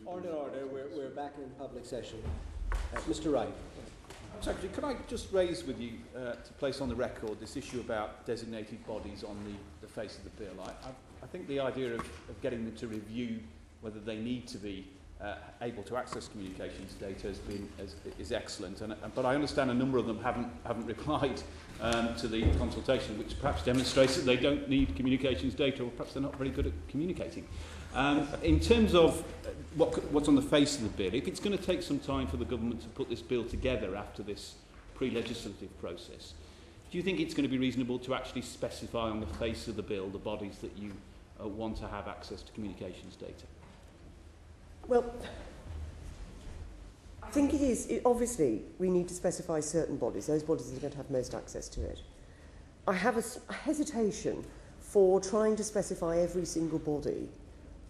Order, order. We're back in public session. Mr. Wright. Secretary, could I just raise with you to place on the record this issue about designated bodies on the face of the bill? I think the idea of getting them to review whether they need to be able to access communications data is excellent, but I understand a number of them haven't replied to the consultation, which perhaps demonstrates that they don't need communications data, or perhaps they're not very good at communicating. In terms of what's on the face of the bill, if it's going to take some time for the government to put this bill together after this pre-legislative process, do you think it's going to be reasonable to actually specify on the face of the bill the bodies that you want to have access to communications data? Well, I think it is. Obviously, we need to specify certain bodies, those bodies that are going to have most access to it. I have a hesitation for trying to specify every single body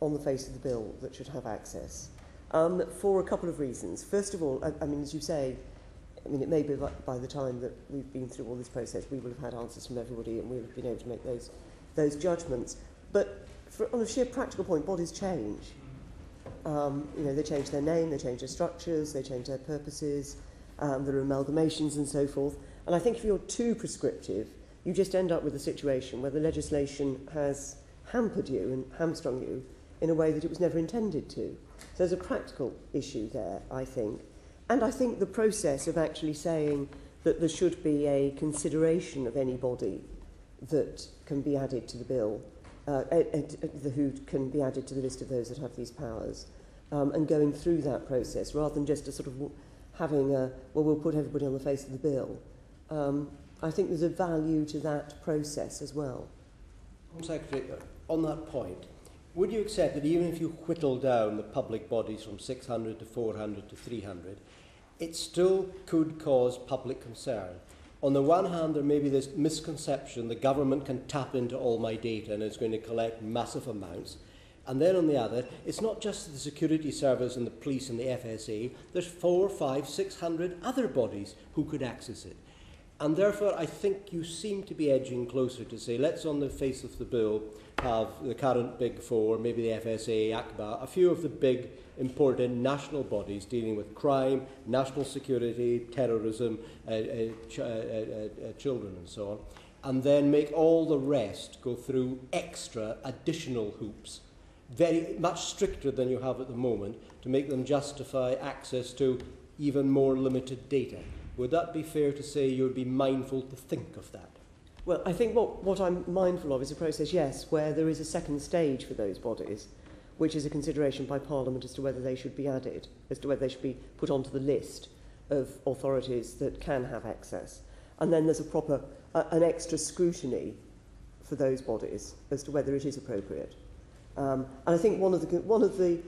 on the face of the bill that should have access, for a couple of reasons. First of all, I mean, as you say, I mean, it may be by the time that we've been through all this process, we will have had answers from everybody and we'll have been able to make those judgments. But on a sheer practical point, bodies change. You know, they change their name, they change their structures, they change their purposes, there are amalgamations and so forth. And I think if you're too prescriptive, you just end up with a situation where the legislation has hampered you and hamstrung you in a way that it was never intended to. So there's a practical issue there, I think. And I think the process of actually saying that there should be a consideration of anybody that can be added to the bill, who can be added to the list of those that have these powers, and going through that process rather than just a sort of having a, well, we'll put everybody on the face of the bill. I think there's a value to that process as well. Home Secretary, on that point, would you accept that even if you whittle down the public bodies from 600 to 400 to 300, it still could cause public concern? On the one hand, there may be this misconception the government can tap into all my data and is going to collect massive amounts. And then on the other, it's not just the security service and the police and the FSA, there's 400, 500, 600 other bodies who could access it. And therefore, I think you seem to be edging closer to say, let's on the face of the bill have the current big four, maybe the FSA, ACBA, a few of the big important national bodies dealing with crime, national security, terrorism, children and so on, and then make all the rest go through extra additional hoops, very much stricter than you have at the moment, to make them justify access to even more limited data. Would that be fair to say you would be mindful to think of that? Well, I think what I'm mindful of is a process, yes, where there is a second stage for those bodies, which is a consideration by Parliament as to whether they should be added, as to whether they should be put onto the list of authorities that can have access. And then there's a proper, an extra scrutiny for those bodies as to whether it is appropriate. And I think one of the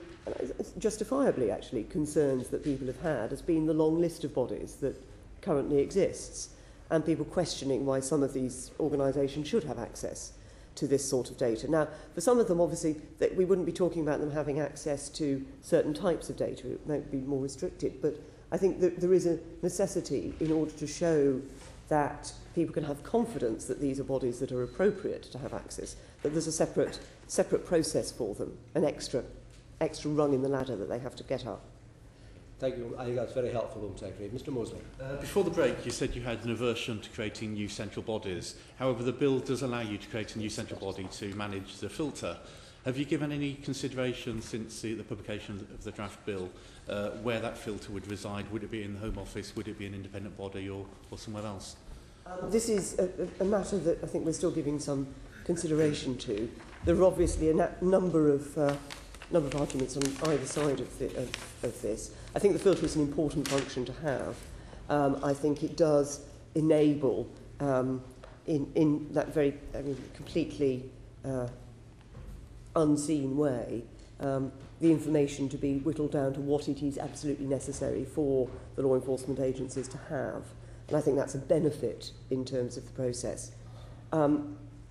justifiably actually concerns that people have had has been the long list of bodies that currently exists, and people questioning why some of these organisations should have access to this sort of data. Now, for some of them, obviously, we wouldn't be talking about them having access to certain types of data. It might be more restricted, but I think that there is a necessity in order to show that people can have confidence that these are bodies that are appropriate to have access, that there's a separate process for them, an extra rung in the ladder that they have to get up. Thank you. I think that's very helpful, Home Secretary. Mr. Mosley. Before the break, you said you had an aversion to creating new central bodies. However, the bill does allow you to create a new central body to manage the filter. Have you given any consideration since the publication of the draft bill where that filter would reside? Would it be in the Home Office? Would it be an independent body or somewhere else? This is a matter that I think we're still giving some consideration to. There are obviously a number of arguments on either side of this. I think the filter is an important function to have. I think it does enable, in that very completely unseen way, the information to be whittled down to what it is absolutely necessary for the law enforcement agencies to have. And I think that's a benefit in terms of the process.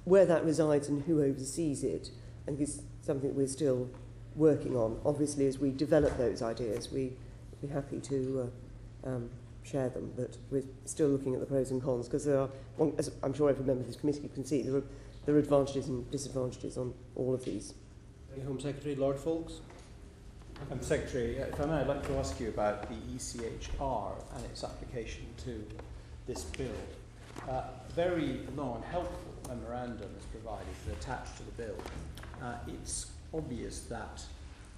Where that resides and who oversees it, I think is something we're still working on. Obviously, as we develop those ideas, we'd be happy to share them, but we're still looking at the pros and cons, because there are, as I'm sure every member of this committee can see, there are advantages and disadvantages on all of these. Home Secretary, Lord Foulkes. Secretary, if I may, I'd like to ask you about the ECHR and its application to this bill. Very long and helpful memorandum is provided attached to the bill. It's obvious that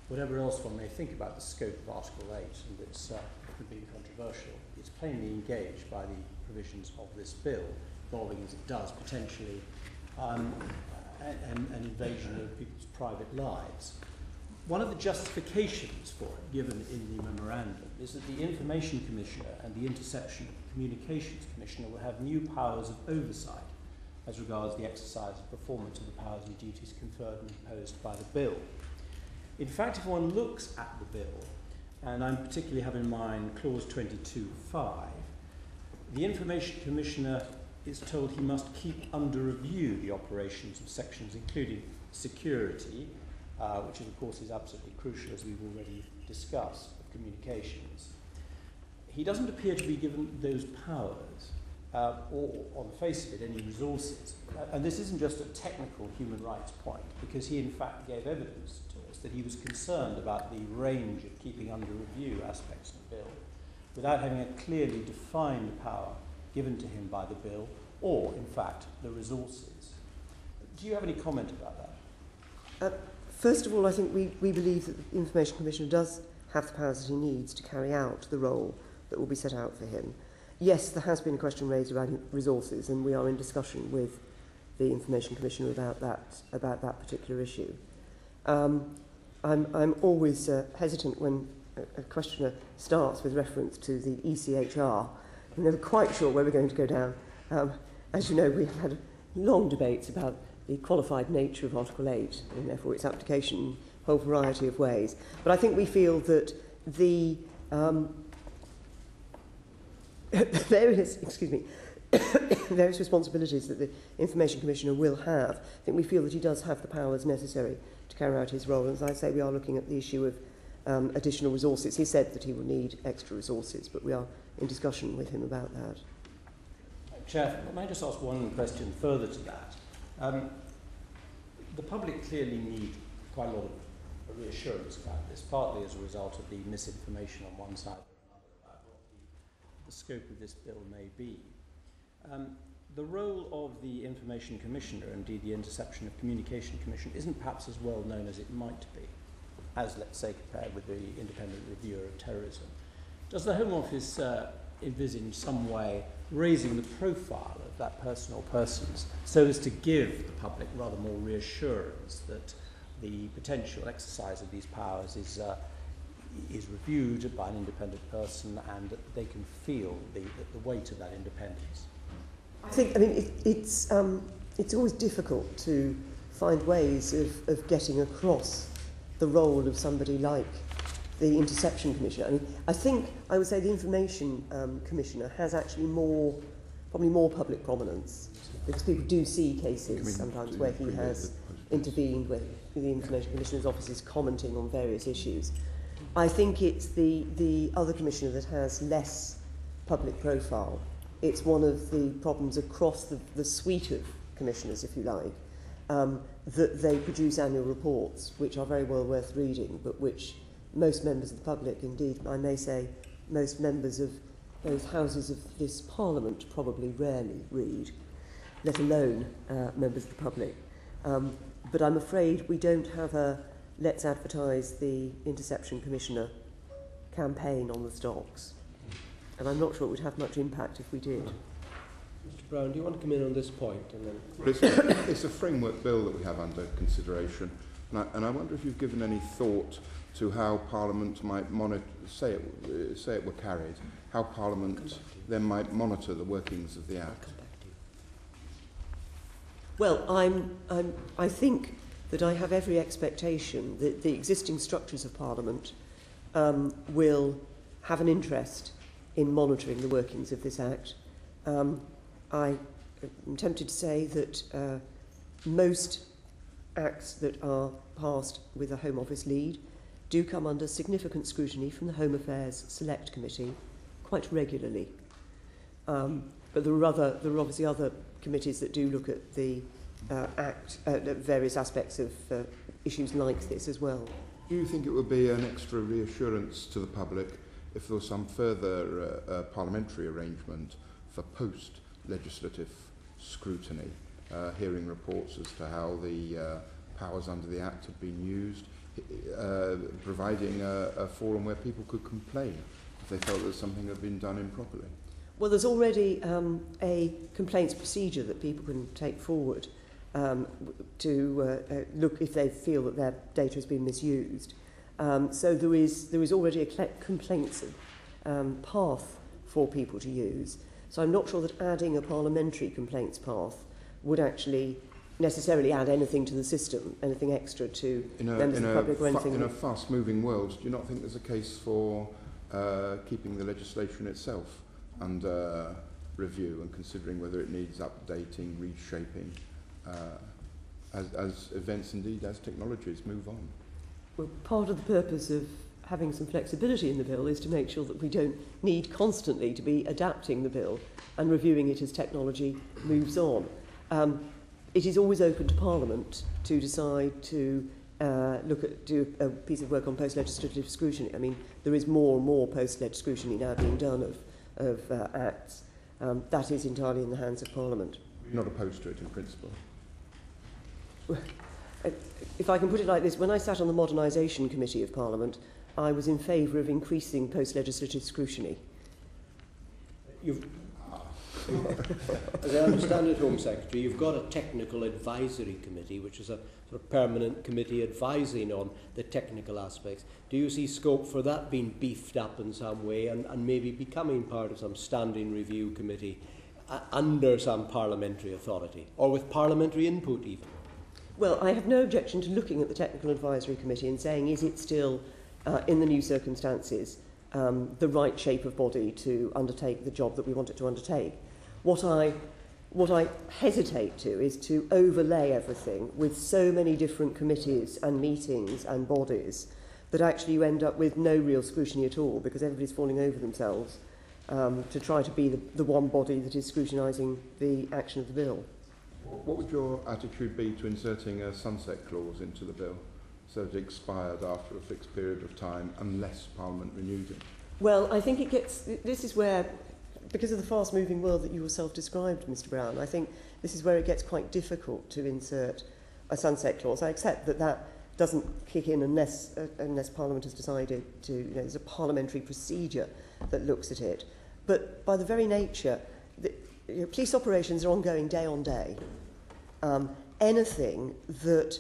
whatever else one may think about the scope of Article 8, and it's could be controversial, it's plainly engaged by the provisions of this bill, involving as it does potentially an invasion of people's private lives. One of the justifications for it, given in the memorandum, is that the Information Commissioner and the Interception Communications Commissioner will have new powers of oversight as regards the exercise and performance of the powers and duties conferred and imposed by the bill. In fact, if one looks at the bill, and I particularly have in mind clause 22.5, the Information Commissioner is told he must keep under review the operations of sections including security, which of course is absolutely crucial, as we've already discussed, of communications. He doesn't appear to be given those powers, or on the face of it, any resources. And this isn't just a technical human rights point, because he in fact gave evidence to us that he was concerned about the range of keeping under review aspects of the bill, without having a clearly defined power given to him by the bill, or in fact the resources. Do you have any comment about that? First of all, I think we believe that the Information Commissioner does have the powers that he needs to carry out the role that will be set out for him. Yes, there has been a question raised about resources, and we are in discussion with the Information Commissioner about that particular issue. I'm always hesitant when a questioner starts with reference to the ECHR. I'm never quite sure where we're going to go down. As you know, we've had long debates about the qualified nature of Article 8 and therefore its application in a whole variety of ways. But I think we feel that the various responsibilities that the Information Commissioner will have, I think we feel that he does have the powers necessary to carry out his role. And as I say, we are looking at the issue of additional resources. He said that he will need extra resources, but we are in discussion with him about that. Chair, may I just ask one question further to that? The public clearly need quite a lot of reassurance about this, partly as a result of the misinformation on one side or another about what the scope of this bill may be. The role of the Information Commissioner, indeed the Interception of Communication Commission, isn't perhaps as well known as it might be, as, let's say, compared with the Independent Reviewer of Terrorism. Does the Home Office envisage some way raising the profile of that person or persons so as to give the public rather more reassurance that the potential exercise of these powers is reviewed by an independent person and that they can feel the weight of that independence? I mean, it's always difficult to find ways of getting across the role of somebody like the Interception Commissioner. I mean, I think I would say the Information Commissioner has actually probably more public prominence, because people do see cases sometimes where he has intervened, where the Information Commissioner's office is commenting on various issues. I think it's the other commissioner that has less public profile. It's one of the problems across the suite of commissioners, if you like, that they produce annual reports, which are very well worth reading, but which most members of the public, indeed, I may say, most members of both houses of this Parliament probably rarely read, let alone members of the public. But I'm afraid we don't have a let's advertise the Interception Commissioner campaign on the stocks. And I'm not sure it would have much impact if we did. Mr Brown, do you want to come in on this point? And then it's a framework bill that we have under consideration. And I wonder if you've given any thought to how Parliament might monitor, say it were carried, how Parliament then might monitor the workings of the Act. Well, I think that I have every expectation that the existing structures of Parliament will have an interest in monitoring the workings of this Act. I'm tempted to say that most acts that are passed with a Home Office lead do come under significant scrutiny from the Home Affairs Select Committee quite regularly. But there are obviously other committees that do look at the various aspects of issues like this as well. Do you think it would be an extra reassurance to the public if there was some further parliamentary arrangement for post-legislative scrutiny, hearing reports as to how the powers under the Act have been used, providing a forum where people could complain if they felt that something had been done improperly? Well, there's already a complaints procedure that people can take forward to look if they feel that their data has been misused. So there is already a complaints path for people to use. So I'm not sure that adding a parliamentary complaints path would actually necessarily add anything to the system, anything extra to members of the public or anything. In a fast-moving world, do you not think there's a case for keeping the legislation itself under review and considering whether it needs updating, reshaping, as events, indeed, as technologies move on? Well, part of the purpose of having some flexibility in the bill is to make sure that we don't need constantly to be adapting the bill and reviewing it as technology moves on. It is always open to Parliament to decide to do a piece of work on post-legislative scrutiny. I mean, there is more and more post-leg scrutiny now being done of acts. That is entirely in the hands of Parliament. You're not opposed to it in principle? If I can put it like this, when I sat on the Modernisation Committee of Parliament, I was in favour of increasing post-legislative scrutiny. As I understand it, Home Secretary, you've got a technical advisory committee, which is a sort of permanent committee advising on the technical aspects. Do you see scope for that being beefed up in some way and maybe becoming part of some standing review committee under some parliamentary authority, or with parliamentary input even? Well, I have no objection to looking at the Technical Advisory Committee and saying, is it still, in the new circumstances, the right shape of body to undertake the job that we want it to undertake? What I hesitate to is to overlay everything with so many different committees and meetings and bodies that actually you end up with no real scrutiny at all, because everybody's falling over themselves to try to be the one body that is scrutinising the action of the bill. What would your attitude be to inserting a sunset clause into the bill so that it expired after a fixed period of time unless Parliament renewed it? Well, I think this is where, because of the fast-moving world that you yourself described, Mr. Brown, I think this is where it gets quite difficult to insert a sunset clause. I accept that doesn't kick in unless Parliament has decided to, there's a parliamentary procedure that looks at it. But by the very nature, police operations are ongoing day on day. Anything that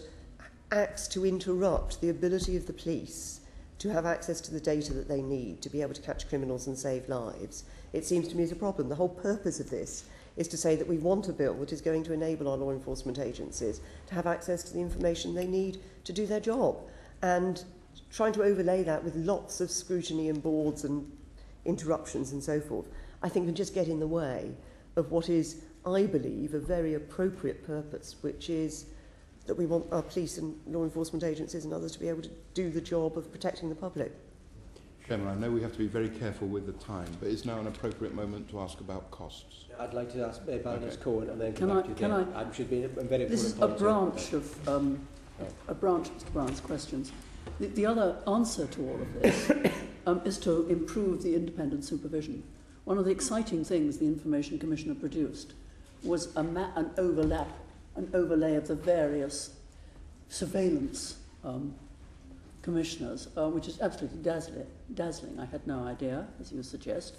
acts to interrupt the ability of the police to have access to the data that they need to be able to catch criminals and save lives, it seems to me is a problem. The whole purpose of this is to say that we want a bill that is going to enable our law enforcement agencies to have access to the information they need to do their job. And trying to overlay that with lots of scrutiny and boards and interruptions and so forth, I think can just get in the way of what is, I believe, a very appropriate purpose, which is that we want our police and law enforcement agencies and others to be able to do the job of protecting the public. Chairman, I know we have to be very careful with the time, but is now an appropriate moment to ask about costs? I'd like to ask Baroness Cohen and then Can come back to you. I should be a very This is a branch of Mr. Brown's questions. The other answer to all of this is to improve the independent supervision. One of the exciting things the Information Commissioner produced was an overlay of the various surveillance commissioners, which is absolutely dazzling. I had no idea, as you suggest.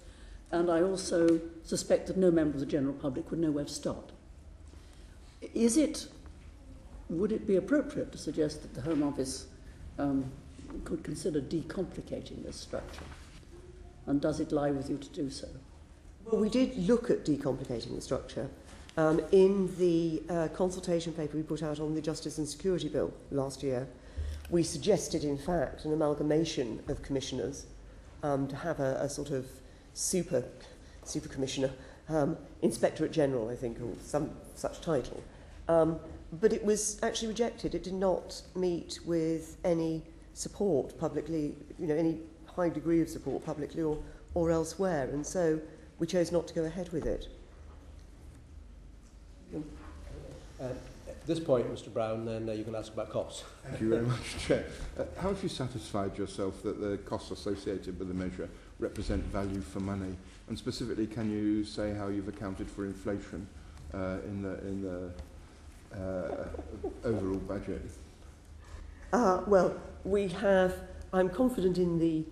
And I also suspect that no member of the general public would know where to start. Would it be appropriate to suggest that the Home Office could consider decomplicating this structure? And does it lie with you to do so? Well, we did look at decomplicating the structure. In the consultation paper we put out on the Justice and Security Bill last year, we suggested, in fact, an amalgamation of commissioners to have a sort of super commissioner, Inspectorate General, I think, or some such title. But it was actually rejected. It did not meet with any support publicly, any high degree of support publicly or elsewhere, and so we chose not to go ahead with it. At this point, Mr Brown, then you can ask about costs. Thank you very much, Chair. How have you satisfied yourself that the costs associated with the measure represent value for money? And specifically, can you say how you've accounted for inflation in the overall budget? Well, we have. I'm confident in the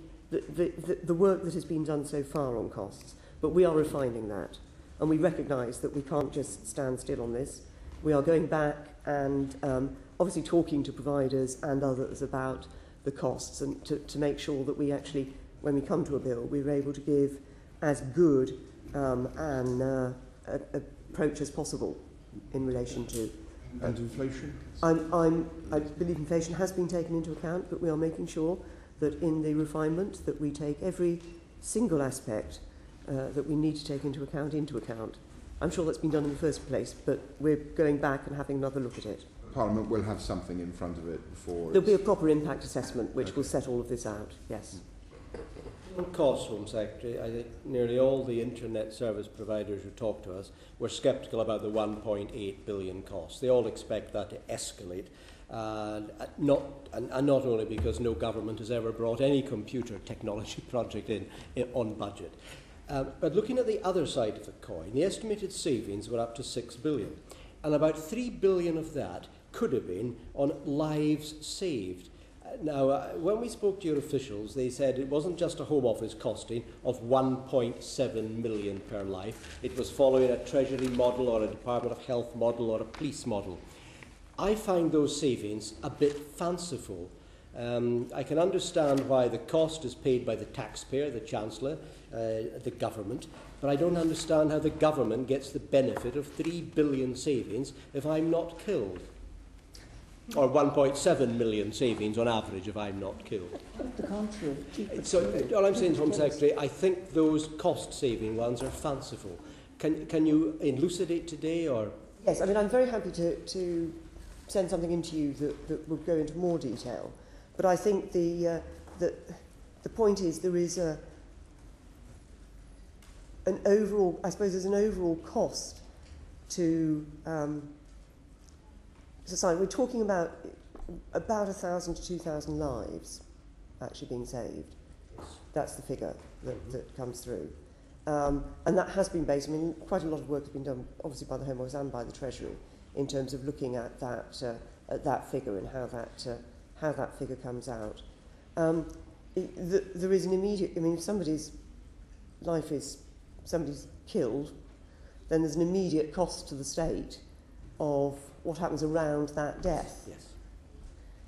work that has been done so far on costs, but we are refining that, and we recognise that we can't just stand still on this. We are going back and obviously talking to providers and others about the costs, and to make sure that we actually, when we come to a bill, we're able to give as good an approach as possible in relation to. And inflation? I believe inflation has been taken into account, but we are making sure that in the refinement that we take every single aspect that we need to take into account. I'm sure that's been done in the first place, but we're going back and having another look at it. Parliament will have something in front of it before... There'll be a proper impact assessment which will set all of this out, yes. On costs, Home Secretary, I think nearly all the internet service providers who talk to us were sceptical about the 1.8 billion cost. They all expect that to escalate, and not only because no government has ever brought any computer technology project in on budget. But looking at the other side of the coin, the estimated savings were up to 6 billion, and about 3 billion of that could have been on lives saved. Now, when we spoke to your officials, they said it wasn't just a Home Office costing of 1.7 million per life. It was following a Treasury model or a Department of Health model or a police model. I find those savings a bit fanciful. I can understand why the cost is paid by the taxpayer, the Chancellor, the government, but I don't understand how the government gets the benefit of 3 billion savings if I'm not killed. Or 1.7 million savings on average if I'm not killed. The contrary. So all I'm saying, Home Secretary, I think those cost-saving ones are fanciful. Can you elucidate today, or...? Yes, I mean, I'm very happy to send something into you that will go into more detail. But I think the point is there is an overall, I suppose there's an overall cost to society. We're talking about 1,000 to 2,000 lives actually being saved. That's the figure that comes through. And that has been based, I mean, quite a lot of work has been done, obviously, by the Home Office and by the Treasury in terms of looking at that figure and how that figure comes out. There is an immediate, I mean, if somebody's killed, then there's an immediate cost to the state of what happens around that death. Yes.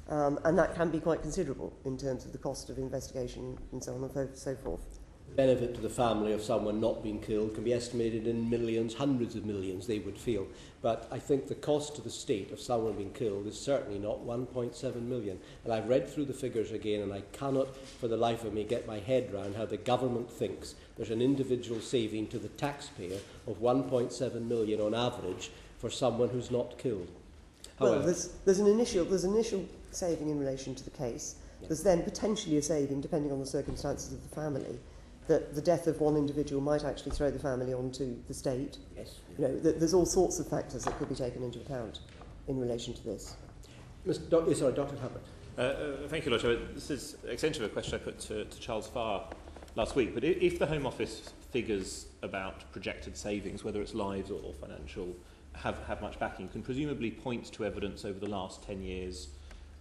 And that can be quite considerable in terms of the cost of investigation and so on and so forth. The benefit to the family of someone not being killed can be estimated in millions, hundreds of millions, they would feel. But I think the cost to the state of someone being killed is certainly not 1.7 million. And I've read through the figures again, and I cannot for the life of me get my head round how the government thinks there's an individual saving to the taxpayer of 1.7 million on average for someone who's not killed. However, well, there's an initial saving in relation to the case. Yeah. There's then potentially a saving, depending on the circumstances of the family, that the death of one individual might actually throw the family onto the state. yes. You know, there's all sorts of factors that could be taken into account in relation to this. Dr. Hubbard. Thank you, Lord Chair. This is an extension of a question I put to Charles Farr last week. But if the Home Office figures about projected savings, whether it's lives or financial, have much backing, can presumably point to evidence over the last 10 years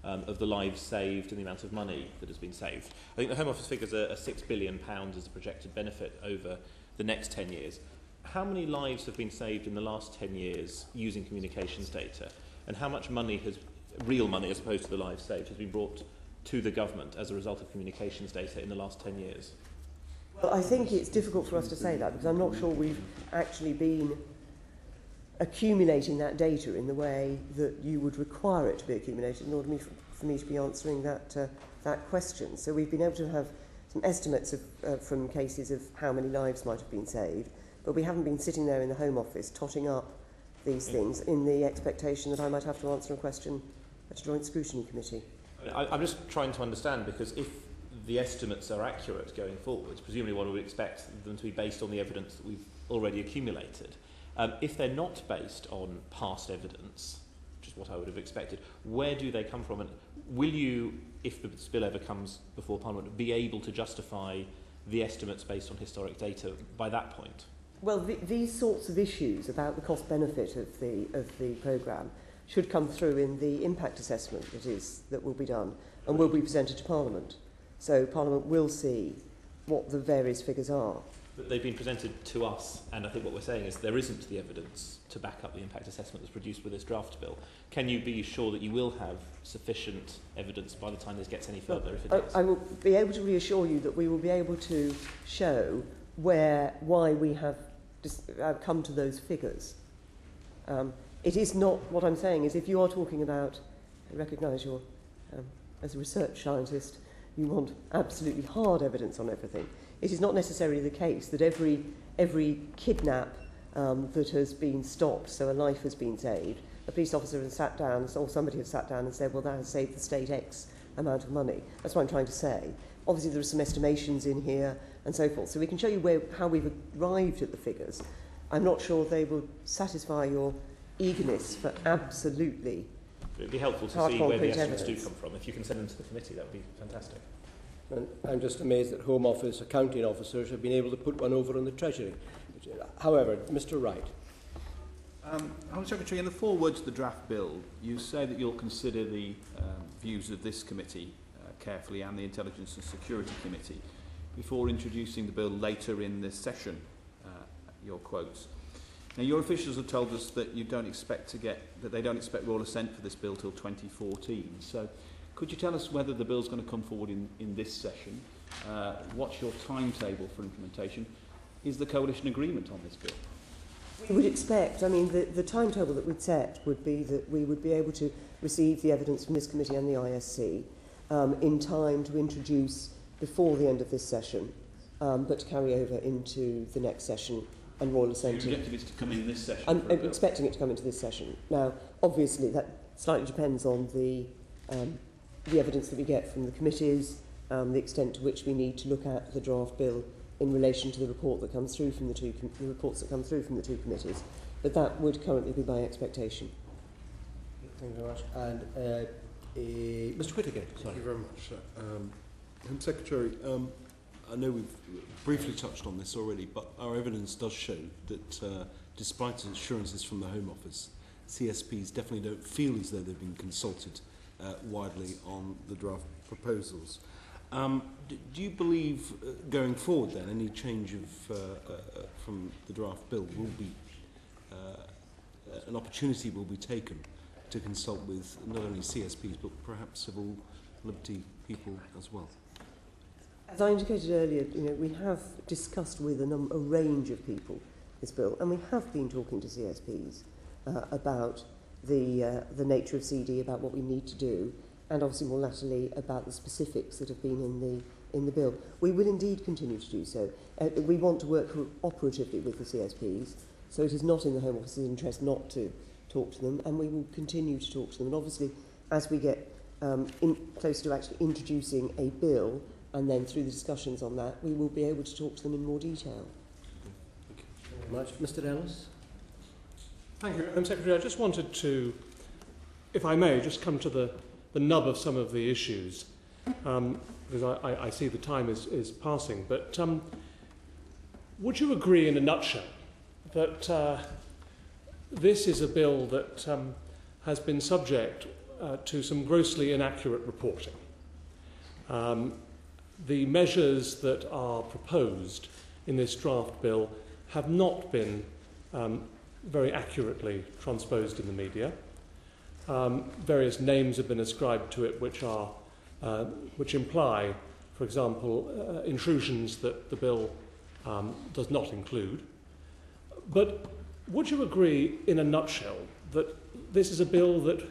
of the lives saved and the amount of money that has been saved. I think the Home Office figures are £6 billion as a projected benefit over the next 10 years. How many lives have been saved in the last 10 years using communications data? And how much money has, real money as opposed to the lives saved, has been brought to the government as a result of communications data in the last 10 years? Well, I think it's difficult for us to say that because I'm not sure we've actually been accumulating that data in the way that you would require it to be accumulated in order for me to be answering that question. So we've been able to have some estimates from cases of how many lives might have been saved, but we haven't been sitting there in the Home Office totting up these things in the expectation that I might have to answer a question at a joint scrutiny committee. I'm just trying to understand, because if the estimates are accurate going forwards, presumably one would expect them to be based on the evidence that we've already accumulated. If they're not based on past evidence, which is what I would have expected. Where do they come from? And will you, if the bill ever comes before Parliament, be able to justify the estimates based on historic data by that point? Well, these sorts of issues about the cost-benefit of the programme should come through in the impact assessment that will be done and will be presented to Parliament. So Parliament will see what the various figures are. But they've been presented to us, and I think what we're saying is there isn't the evidence to back up the impact assessment that's produced with this draft bill. Can you be sure that you will have sufficient evidence by the time this gets any further? If it does? I will be able to reassure you that we will be able to show why we have come to those figures. It is not, what I'm saying is, if you are talking about, I recognise you're, as a research scientist, you want absolutely hard evidence on everything. It is not necessarily the case that every kidnap that has been stopped, so a life has been saved, a police officer has sat down, or somebody has sat down and said, well, that has saved the state X amount of money. That's what I'm trying to say. Obviously, there are some estimations in here and so forth, so we can show you how we've arrived at the figures. I'm not sure they will satisfy your eagerness for absolutely It would be helpful to see where the estimates do come from. If you can send them to the committee, that would be fantastic. And I'm just amazed that Home Office accounting officers have been able to put one over on the Treasury. However, Mr Wright. Home Secretary, in the foreword to the draft bill, you say that you'll consider the views of this committee carefully and the Intelligence and Security Committee before introducing the bill later in this session, your quotes. Now, your officials have told us that they don't expect royal assent for this bill till 2014. So, could you tell us whether the bill's going to come forward in this session? What's your timetable for implementation? Is the coalition agreement on this bill? We would expect, I mean, the timetable that we'd set would be that we would be able to receive the evidence from this committee and the ISC in time to introduce before the end of this session, but to carry over into the next session and royal assent. Your objective is to come in this session? I'm expecting it to come into this session. Now, obviously, that slightly depends on the evidence that we get from the committees, the extent to which we need to look at the draft bill in relation to the report that comes through from the reports that come through from the two committees. But that would currently be my expectation. Thank you very much. And Mr Whittaker. Thank you very much. Home Secretary, I know we've briefly touched on this already, but our evidence does show that despite assurances from the Home Office, CSPs definitely don't feel as though they've been consulted widely on the draft proposals. Do you believe, going forward then, any change from the draft bill will be, an opportunity will be taken to consult with not only CSPs but perhaps civil liberty people as well? As I indicated earlier, we have discussed with a range of people this bill, and we have been talking to CSPs about the nature of CD, about what we need to do, and obviously more latterly about the specifics that have been in the bill. We will indeed continue to do so. We want to work cooperatively with the CSPs, so it is not in the Home Office's interest not to talk to them, and we will continue to talk to them. And obviously, as we get closer to actually introducing a bill, and then through the discussions on that, we will be able to talk to them in more detail. Thank you very much. Mr Ellis. Thank you, Home Secretary. I just wanted to, if I may, just come to the nub of some of the issues, because I see the time is passing. But would you agree in a nutshell that this is a bill that has been subject to some grossly inaccurate reporting? The measures that are proposed in this draft bill have not been very accurately transposed in the media. Various names have been ascribed to it which imply, for example, intrusions that the bill does not include. But would you agree, in a nutshell, that this is a bill that,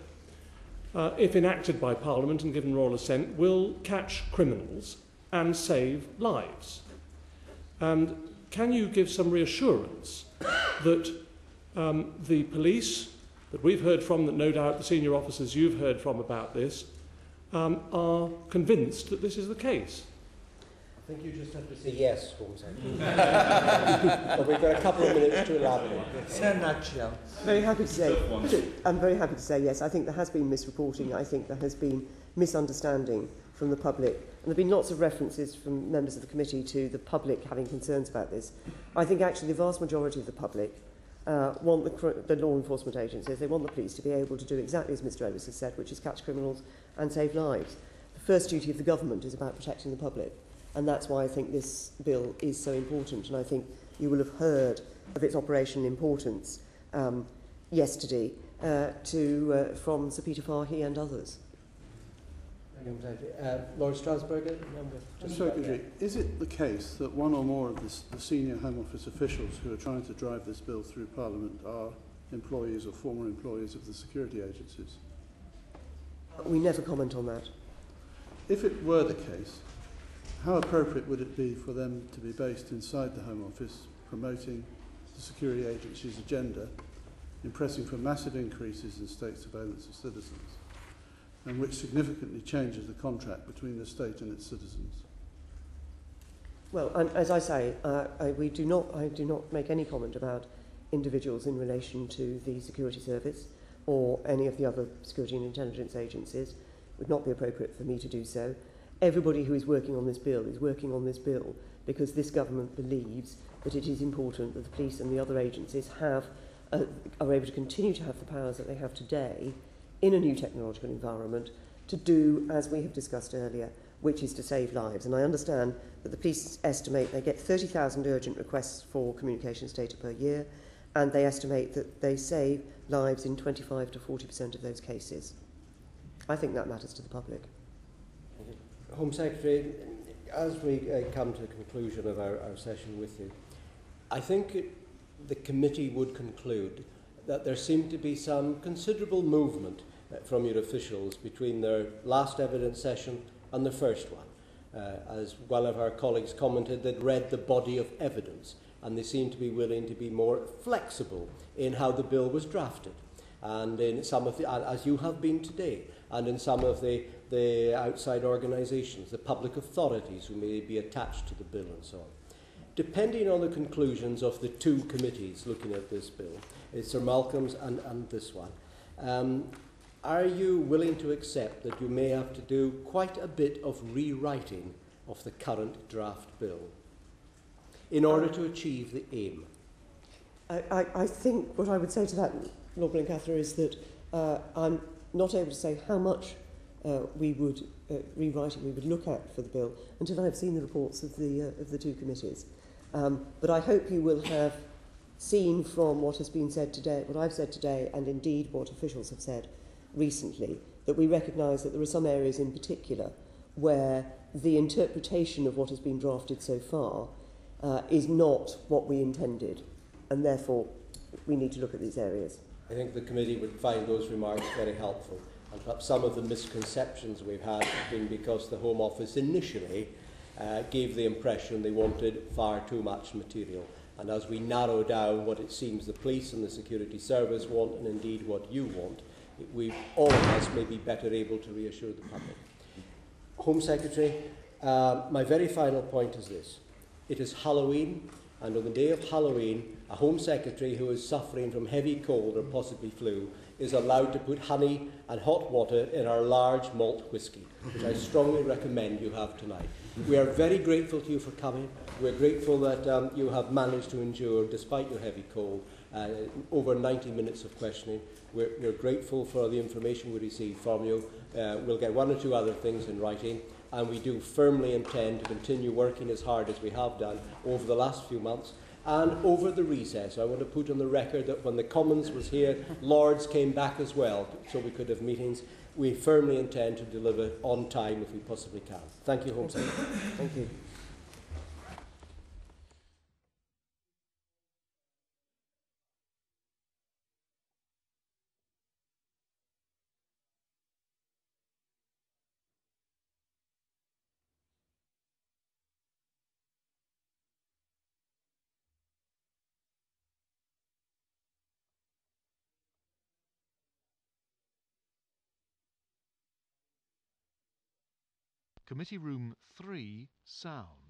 if enacted by Parliament and given royal assent, will catch criminals and save lives? And can you give some reassurance that the police that we've heard from, that no doubt the senior officers you've heard from about this, are convinced that this is the case? I think you just have to say yes, Home Secretary. But we've got a couple of minutes to elaborate. In a nutshell. Very happy to say. I'm very happy to say yes. I think there has been misreporting. I think there has been misunderstanding from the public. And there have been lots of references from members of the committee to the public having concerns about this. I think actually the vast majority of the public want the law enforcement agencies, they want the police to be able to do exactly as Mr Ellis has said, which is catch criminals and save lives. The first duty of the government is about protecting the public. And that's why I think this bill is so important. And I think you will have heard of its operational importance yesterday from Sir Peter Farhi and others. Lord Strasburger, Secretary, is it the case that one or more of the senior Home Office officials who are trying to drive this bill through Parliament are employees or former employees of the security agencies? We never comment on that. If it were the case, how appropriate would it be for them to be based inside the Home Office, promoting the security agency's agenda, impressing for massive increases in state surveillance of citizens, and which significantly changes the contract between the state and its citizens? Well, and as I say, I do not make any comment about individuals in relation to the security service or any of the other security and intelligence agencies. It would not be appropriate for me to do so. Everybody who is working on this bill is working on this bill because this government believes that it is important that the police and the other agencies are able to continue to have the powers that they have today in a new technological environment to do, as we have discussed earlier, which is to save lives. And I understand that the police estimate they get 30,000 urgent requests for communications data per year, and they estimate that they save lives in 25 to 40% of those cases. I think that matters to the public. Home Secretary, as we come to the conclusion of our session with you, I think the committee would conclude that there seemed to be some considerable movement from your officials between their last evidence session and the first one. As one of our colleagues commented, they'd read the body of evidence and they seemed to be willing to be more flexible in how the bill was drafted. And in some of the, as you have been today, and in some of the outside organisations, the public authorities who may be attached to the bill and so on. Depending on the conclusions of the two committees looking at this bill, Sir Malcolm's and this one, are you willing to accept that you may have to do quite a bit of rewriting of the current draft bill in order to achieve the aim? I think what I would say to that, Lord Blencathra, is that I'm not able to say how much rewriting we would look at for the bill until I've seen the reports of the two committees. But I hope you will have seen from what has been said today, what I've said today, and indeed what officials have said recently, that we recognise that there are some areas in particular where the interpretation of what has been drafted so far is not what we intended, and therefore we need to look at these areas. I think the committee would find those remarks very helpful. And perhaps some of the misconceptions we've had have been because the Home Office initially gave the impression they wanted far too much material. And as we narrow down what it seems the police and the security service want, and indeed what you want, all of us may be better able to reassure the public. Home Secretary, my very final point is this. It is Halloween, and on the day of Halloween, a Home Secretary who is suffering from heavy cold or possibly flu is allowed to put honey and hot water in our large malt whisky, which I strongly recommend you have tonight. We are very grateful to you for coming. We're grateful that you have managed to endure, despite your heavy cold, over 90 minutes of questioning. We're grateful for the information we received from you. We'll get one or two other things in writing, and we do firmly intend to continue working as hard as we have done over the last few months and over the recess. I want to put on the record that when the Commons was here, Lords came back as well, so we could have meetings. We firmly intend to deliver on time if we possibly can. Thank you, Home Secretary. Thank you. Committee Room 3, Sound.